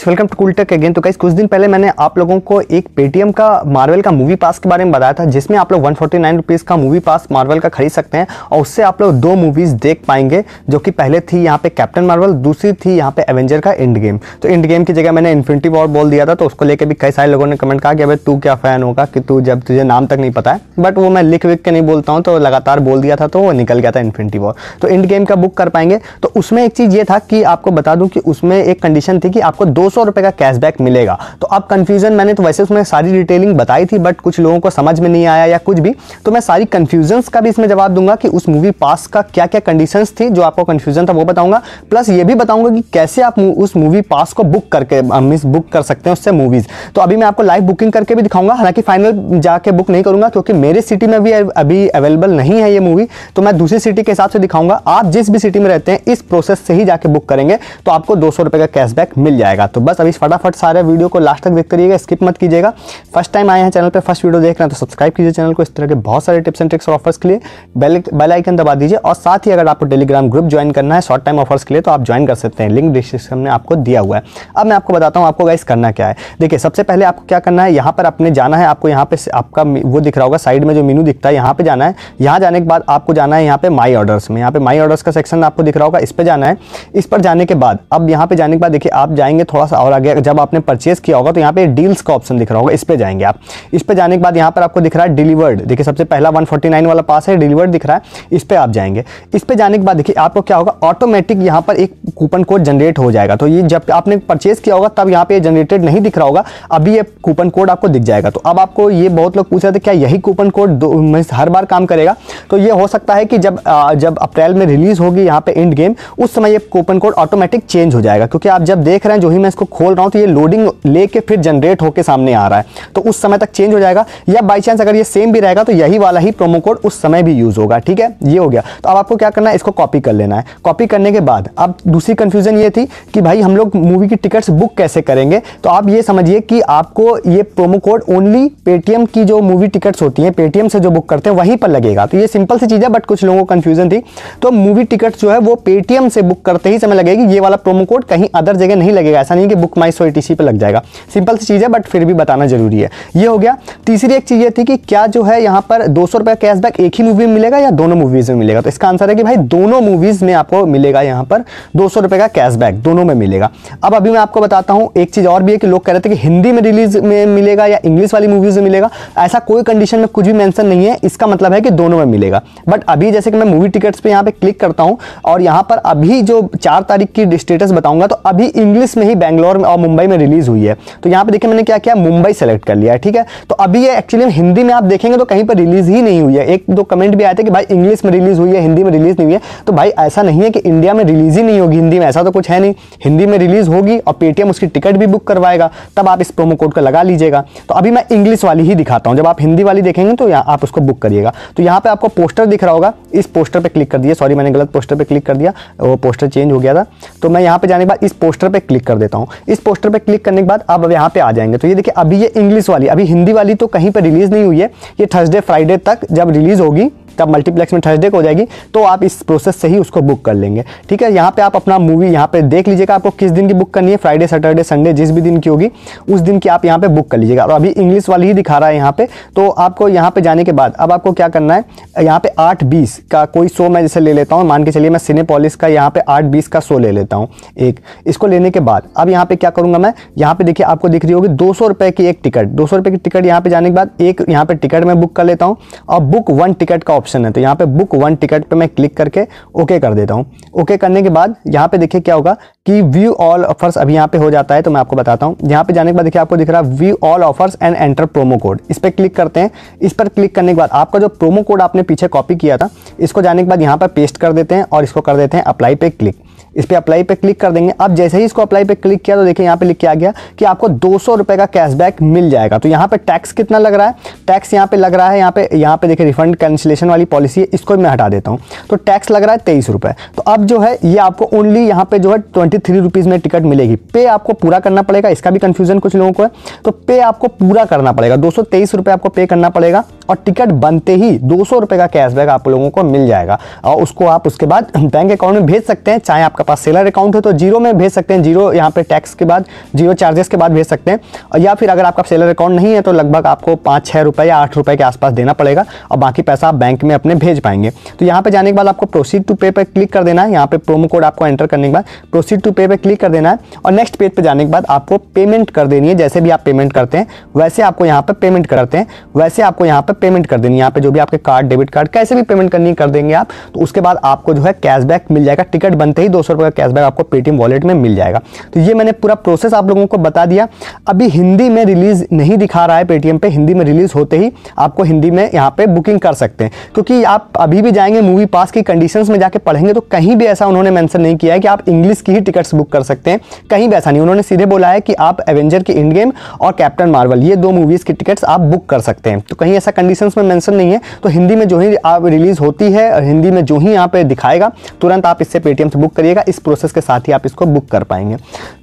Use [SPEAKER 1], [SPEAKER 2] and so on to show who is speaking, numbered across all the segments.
[SPEAKER 1] Guys welcome to Cool Tech again. तो guys कुछ दिन पहले मैंने आप लोगों को एक पेटीएम का मार्वल का मूवी पास के बारे में बताया था, जिसमें आप लोग 149 रुपीज़ का मूवी पास मार्वल का खरीद सकते हैं और उससे आप लोग दो मूवीज़ देख पाएंगे, जो कि पहले थी यहाँ पे कैप्टन मार्वल, दूसरी थी यहाँ पे एवेंजर का एंड गेम। तो एंड गेम की जगह मैंने इन्फिनिटी वॉर बोल दिया था, तो उसको लेकर भी कई सारे लोगों ने कमेंट कहा कि अबे तू क्या फ़ैन होगा कि तू जब तुझे नाम तक नहीं पता है। बट वो मैं लिख विख के नहीं बोलता हूँ, तो लगातार बोल दिया था तो वो निकल गया था इन्फिनिटी वॉर। तो एंड गेम का बुक कर पाएंगे। तो उसमें एक चीज़ ये था कि आपको बता दूँ कि उसमें एक कंडीशन थी कि आपको 200 रुपये का कैशबैक मिलेगा। तो अब कंफ्यूजन, मैंने तो वैसे उसमें सारी डिटेलिंग बताई थी, बट कुछ लोगों को समझ में नहीं आया या कुछ भी, तो मैं सारी कंफ्यूजन्स का भी इसमें जवाब दूंगा कि उस मूवी पास का क्या क्या कंडीशंस थी जो आपको कंफ्यूजन था वो बताऊंगा। प्लस ये भी बताऊंगा कि कैसे आप उस मूवी पास को बुक करके बुक कर सकते हैं उससे मूवीज। तो अभी मैं आपको लाइव बुकिंग करके भी दिखाऊंगा, हालांकि फाइनल जाके बुक नहीं करूंगा क्योंकि मेरे सिटी में भी अभी अवेलेबल नहीं है ये मूवी, तो मैं दूसरी सिटी के हिसाब से दिखाऊंगा। आप जिस भी सिटी में रहते हैं इस प्रोसेस से ही जाके बुक करेंगे तो आपको 200 रुपये का कैशबैक मिल जाएगा। तो बस अभी फटाफट सारे वीडियो को लास्ट तक देखते रहिएगा, स्किप मत कीजिएगा। फर्स्ट टाइम आए हैं चैनल पे, फर्स्ट वीडियो देख रहे हैं तो सब्सक्राइब कीजिए चैनल को। इस तरह के बहुत सारे टिप्स एंड ट्रिक्स और ऑफर्स के लिए बेल आइकन दबा दीजिए, और साथ ही अगर आपको टेलीग्राम ग्रुप ज्वाइन करना है शॉर्ट टाइम ऑफर्स के लिए तो आप ज्वाइन कर सकते हैं, लिंक डिस्क्रिप्शन में आपको दिया हुआ है। अब मैं आपको बताता हूँ आपको गाइस करना क्या है। देखिए सबसे पहले आपको क्या करना है, यहाँ पर अपने जाना है, आपको यहाँ पे आपका वो दिख रहा होगा साइड में जो मेनू दिखता है, यहाँ पे जाना है। यहाँ जाने के बाद आपको जाना है यहाँ पे माई ऑर्डर्स में, यहाँ पे माई ऑर्डर्स का सेक्शन आपको दिख रहा होगा, इस पे जाना है। इस पर जाने के बाद अब यहाँ पे जाने के बाद देखिए आप जाएंगे थोड़ा सा और आगे, जब आपने परचेस किया होगा तो यहाँ पे डील्स का ऑप्शन दिख रहा होगा, इस पे जाएंगे आप। इस पे जाने के बाद यहाँ पर आपको दिख रहा है डिलीवर्ड, देखिए सबसे पहला 149 वाला पास है, डिलीवर्ड दिख रहा है, इस पे आप जाएंगे। इस पे जाने के बाद देखिए आपको क्या होगा, ऑटोमेटिक यहाँ पर एक कूपन कोड जनरेट हो जाएगा। तो ये जब आपने परचेस किया होगा तब यहाँ पे जनरेटेड नहीं दिख रहा होगा, अभी ये कूपन कोड आपको दिख जाएगा। तो अब आपको ये बहुत लोग पूछ रहे थे क्या यही कूपन कोड हर बार काम करेगा, तो ये हो सकता है कि जब अप्रैल में रिलीज होगी यहाँ पे एंड गेम, उस समय ये कूपन कोड ऑटोमेटिक चेंज हो जाएगा। क्योंकि आप जब देख रहे हैं, जो ही मैं इसको खोल रहा हूँ तो ये लोडिंग लेके फिर जनरेट होकर सामने आ रहा है, तो उस समय तक चेंज हो जाएगा। या बाई चांस अगर ये सेम भी रहेगा तो यही वाला ही प्रोमो कोड उस समय भी यूज होगा। ठीक है, ये हो गया। तो अब आपको क्या करना है, इसको कॉपी कर लेना है। कॉपी करने के बाद अब दूसरी कंफ्यूजन ये थी कि भाई हम लोग मूवी की टिकट्स बुक कैसे करेंगे। तो आप ये समझिए कि आपको ये प्रोमो कोड ओनली पेटीएम की जो मूवी टिकट्स होती हैं, पेटीएम से जो बुक करते हैं वहीं पर लगेगा। तो ये सिंपल सी चीज है, बट कुछ लोगों को कंफ्यूजन थी। तो मूवी टिकट जो है वो पेटीएम से बुक करते ही समय लगेगी, ये वाला प्रोमो कोड कहीं अदर जगह नहीं लगेगा। ऐसा नहीं कि बुक माई सो ETC पे लग जाएगा, सिंपल सी चीज है, बट फिर भी बताना जरूरी है। ये हो गया। तीसरी एक चीज ये थी कि क्या जो है यहाँ पर 200 रुपये कैशबैक एक ही मूवी में मिलेगा या दोनों मूवीज में मिलेगा। तो इसका आंसर है कि भाई दोनों मूवीज में आपको मिलेगा, यहाँ पर 200 रुपये का कैशबैक दोनों में मिलेगा। अब अभी मैं आपको बताता हूँ एक चीज और भी है कि लोग कह रहे थे कि हिंदी में रिलीज में मिलेगा या इंग्लिश वाली मूवीज में मिलेगा। ऐसा कोई कंडीशन में कुछ भी मेंशन नहीं है, इसका मतलब है कि दोनों में मिलेगा। बट अभी जैसे कि मैं मूवी टिकट्स पे यहाँ पे क्लिक करता हूँ और यहाँ पर अभी जो 4 तारीख की स्टेटस बताऊंगा, तो अभी इंग्लिश में ही बैंगलोर में और मुंबई में रिलीज हुई है। तो यहाँ पे देखिए मैंने क्या किया, मुंबई सेलेक्ट कर लिया है। ठीक है, तो अभी ये एक्चुअली हिंदी में आप देखेंगे तो कहीं पर रिलीज ही नहीं हुई है। एक दो कमेंट भी आए थे कि भाई इंग्लिश में रिलीज हुई है, हिंदी में रिलीज नहीं हुई है। तो भाई ऐसा नहीं है कि इंडिया में रिलीज ही नहीं होगी हिंदी में, ऐसा तो कुछ है नहीं। हिंदी में रिलीज होगी और पेटीएम उसकी टिकट भी बुक करवाएगा, तब आप इस प्रोमो कोड को लगा लीजिएगा। तो अभी मैं इंग्लिश वाली ही दिखाता हूँ, जब आप हिंदी वाली देखेंगे तो यहाँ आप उसको बुक करिएगा। तो यहाँ पे आपको पोस्टर दिख रहा होगा, इस पोस्टर पे क्लिक कर दिया। सॉरी मैंने गलत पोस्टर पे क्लिक कर दिया, वो पोस्टर चेंज हो गया था। तो मैं यहाँ पे जाने के बाद इस पोस्टर पे क्लिक कर देता हूँ। इस पोस्टर पे क्लिक करने के बाद अब यहाँ पे आ जाएंगे। तो ये देखिए अभी ये इंग्लिश वाली, अभी हिंदी वाली तो कहीं पर रिलीज नहीं हुई है। ये थर्सडे फ्राइडे तक जब रिलीज होगी तब मल्टीप्लेक्स में थर्सडे को हो जाएगी, तो आप इस प्रोसेस से ही उसको बुक कर लेंगे। ठीक है, यहाँ पे आप अपना मूवी यहाँ पे देख लीजिएगा आपको किस दिन की बुक करनी है, फ्राइडे सैटरडे संडे जिस भी दिन की होगी उस दिन की आप यहाँ पे बुक कर लीजिएगा। और अभी इंग्लिश वाली ही दिखा रहा है यहाँ पे। तो आपको यहाँ पे जाने के बाद अब आपको क्या करना है, यहाँ पे 8:20 का कोई शो मैं जैसे ले लेता हूँ, मान के चलिए मैं सिनेपोलिस का यहाँ पे 8:20 का शो ले लेता हूँ एक। इसको लेने के बाद अब यहाँ पे क्या करूँगा मैं, यहाँ पे देखिए आपको दिख रही होगी 200 रुपये की एक टिकट। 200 रुपये की टिकट यहाँ पे जाने के बाद एक यहाँ पे टिकट मैं बुक कर लेता हूँ और बुक 1 टिकट का ऑप्शन है। तो यहाँ पे बुक 1 टिकट पे मैं क्लिक करके ओके कर देता हूं। ओके करने के बाद यहाँ पे देखिए क्या होगा कि व्यू ऑल ऑफर्स अभी यहाँ पे हो जाता है। तो मैं आपको बताता हूँ, यहाँ पे जाने के बाद देखिए आपको दिख रहा है view all offers and enter promo code, इस पे क्लिक करते हैं। इस पर क्लिक करने के बाद आपका जो प्रोमो कोड आपने पीछे कॉपी किया था, इसको जाने के बाद यहाँ पर पेस्ट कर देते हैं और इसको कर देते हैं अप्लाई पे क्लिक। इस पे अप्लाई पे क्लिक कर देंगे। अब जैसे ही इसको अप्लाई पे क्लिक किया तो देखिए यहाँ पे लिख के आ गया कि आपको 200 रुपये का कैशबैक मिल जाएगा। तो यहाँ पे टैक्स कितना लग रहा है, टैक्स यहाँ पे लग रहा है, यहाँ पे देखिए रिफंड कैंसिलेशन वाली पॉलिसी है, इसको मैं हटा देता हूँ। तो टैक्स लग रहा है 23 रुपये। तो अब जो है ये आपको ओनली यहाँ पे जो है 23 रुपीज़ में टिकट मिलेगी। पे आपको पूरा करना पड़ेगा, इसका भी कंफ्यूजन कुछ लोगों को है। तो पे आपको पूरा करना पड़ेगा, 223 रुपये आपको पे करना पड़ेगा और टिकट बनते ही 200 रुपये का कैशबैक आप लोगों को मिल जाएगा और उसको आप उसके बाद बैंक अकाउंट में भेज सकते हैं। चाहे आपका पास सेलर अकाउंट है तो जीरो में भेज सकते हैं, जीरो यहाँ पे टैक्स के बाद, जीरो चार्जेस के बाद भेज सकते हैं। और या फिर अगर आपका सेलर अकाउंट नहीं है तो लगभग आपको 5-6 रुपये या 8 रुपये के आसपास देना पड़ेगा और बाकी पैसा आप बैंक में अपने भेज पाएंगे। तो यहाँ पे जाने के बाद आपको प्रोसीड टू पे पर क्लिक कर देना है। यहाँ पे प्रोमो कोड आपको एंटर करने के बाद प्रोसीड टू पे पर क्लिक कर देना है और नेक्स्ट पेज पे जाने के बाद आपको पेमेंट कर देनी है। जैसे भी आप पेमेंट करते हैं वैसे आपको यहाँ पे पेमेंट करते हैं, वैसे आपको यहाँ पे पेमेंट कर देनी है। यहाँ पे जो भी आपके कार्ड, डेबिट कार्ड, कैसे भी पेमेंट करनी कर देंगे आप, तो उसके बाद आपको जो है कैशबैक मिल जाएगा। टिकट बनते ही 200 रुपये का कैशबैक आपको पेटीएम वॉलेट में मिल जाएगा। तो ये मैंने पूरा प्रोसेस आप लोगों को बता दिया। अभी हिंदी में रिलीज नहीं दिखा रहा है पेटीएम पे, हिंदी में रिलीज होते ही आपको हिंदी में यहाँ पे बुकिंग कर सकते हैं, क्योंकि आप अभी भी जाएंगे मूवी पास की कंडीशंस में जाके पढ़ेंगे तो कहीं भी ऐसा उन्होंने मेंशन नहीं किया है कि आप इंग्लिश की ही टिकट्स बुक कर सकते हैं। कहीं भी ऐसा नहीं, उन्होंने सीधे बोला है कि आप एवेंजर की एंड गेम और कैप्टन मार्वल ये 2 मूवीज की टिकट्स आप बुक कर सकते हैं। तो कहीं ऐसा कंडीशंस में मेंशन नहीं है। तो हिंदी में जो ही आप रिलीज होती है और हिंदी में जो ही यहाँ पे दिखाएगा तुरंत आप इससे पेटीएम से बुक करिएगा। इस प्रोसेस के साथ ही आप इसको बुक कर पाएंगे।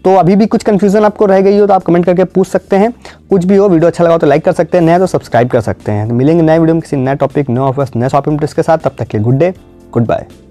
[SPEAKER 1] तो अभी भी कुछ कंफ्यूजन आपको रह गई हो तो आप कमेंट करके पूछ सकते हैं। कुछ भी हो, वीडियो अच्छा लगा तो लाइक कर सकते हैं, नया तो सब्सक्राइब कर सकते हैं। तो मिलेंगे नए वीडियो में किसी नए टॉपिक, नए ऑफर्स, नए शॉपिंग टिप्स के साथ। तब तक के गुड डे, गुड बाय।